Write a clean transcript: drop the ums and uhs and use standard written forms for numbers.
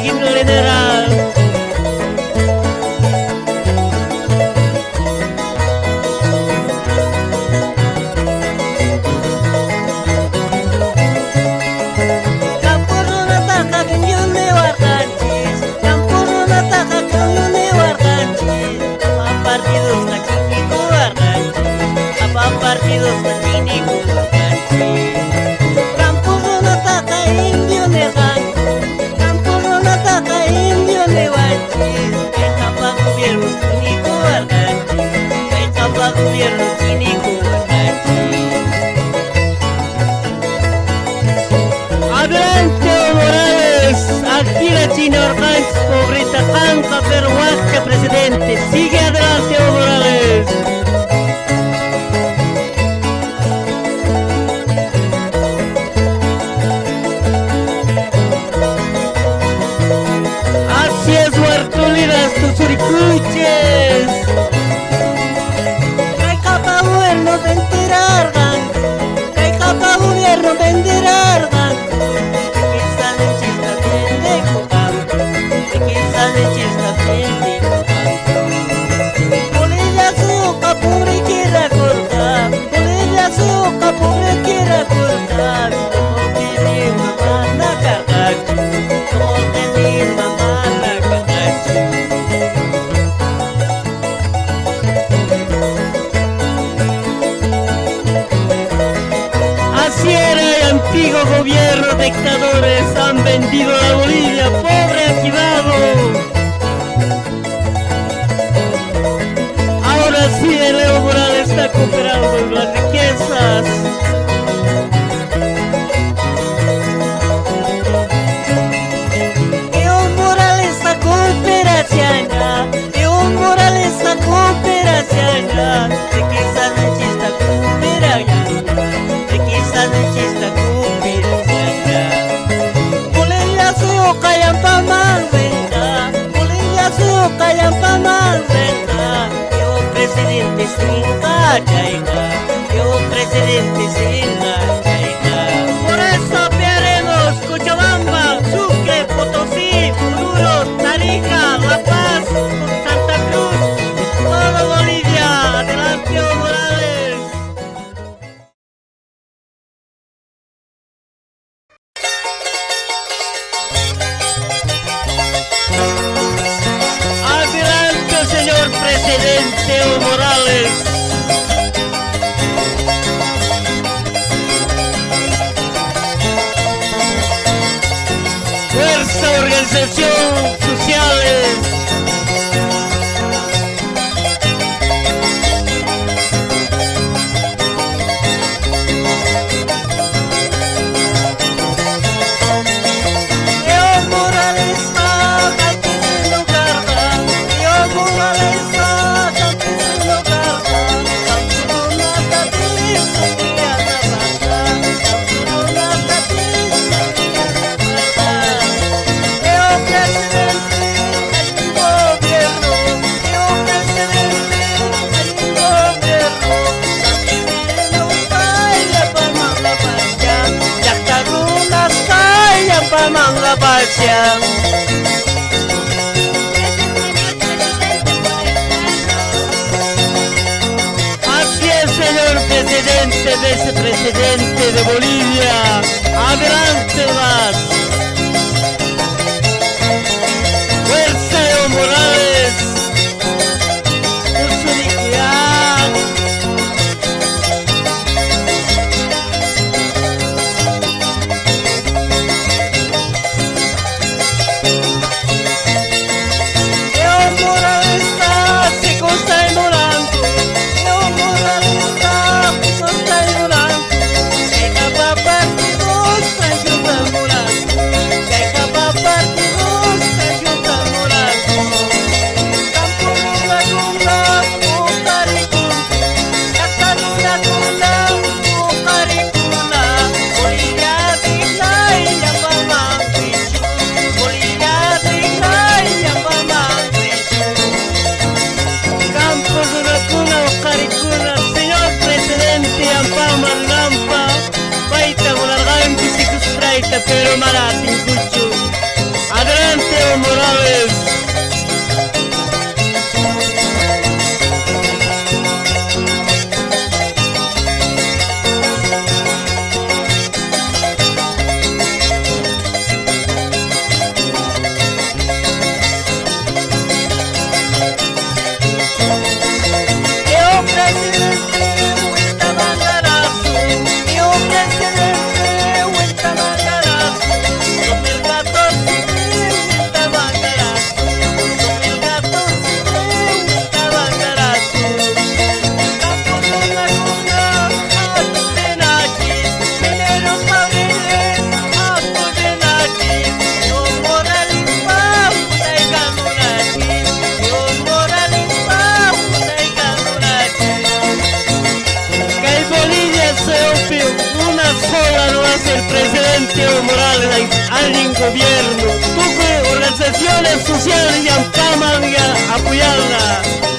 himno general. Partidos matini kumakanci Kampung nataka indio negan Kampung nataka indio newanci Kay kapag gobyerno kini kumakanci Kay kapag gobyerno kini kumakanci Adelante Evo Morales, aquí la China Organs, pobreta canca, pero guacha presidente. Sigue adelante Evo Morales. Tus uricuches Kay kapag gobyerno ventirargan Kay kapag gobyerno ventirargan Kinsa ng chista pendejo kampo Kinsa ng chista pendejo kampo Bolivia suka pobre quiera cortar Bolivia suka pobre quiera cortar Como pedir mamá na kakachu Como pedir mamá na kakachu Así era el antiguo gobierno, dictadores han vendido la Bolivia, pobre equivado. Ahora sí el Evo Morales está cooperando las riquezas. Evo Morales está cooperación Evo Morales está cooperación De que esa noche está cooperación De que esa noche está cooperación Bolivia se ocayan pa' más renta Bolivia se ocayan pa' más renta Evo presidente sin cachaica Evo presidente sin cachaica Por eso pelearemos Cochabamba, Sucre, Potosí, Oruro, Tarija, La Paz, Santa Cruz, todo Bolivia. Adelante Evo Morales. Adelante señor presidente Evo Morales. Fuerza, organización, sociales. Evo Morales campesino carga Evo Morales campesino carga Campuruna capiso día na banda Campuruna capiso día na banda Evo presidente hay un gobierno Evo presidente hay un gobierno Campesino kaya pa mga basya Yaktarunas kaya pa mga basya Así es, señor presidente, vicepresidente de Bolivia. Adelante más. Fuerza Evo Morales. Por su dignidad. Evo Morales se está ignorando Evo Morales se está ignorando Que cada partido está ayudando Que cada partido está ayudando Campo luna luna Bucaricuna Yacta luna luna Bucaricuna Bolivia digna y Yapamangrichu Bolivia digna y Yapamangrichu Campos de una cuna o caricuna. Señor presidente, Ampama, Lampa. Baita, Golargan, Pisikus, Traita, pero Maratin, Cuchu. Adelante es el presidente Evo Morales al gobierno. Tú organizaciones sociales y ampaman y apoyarla.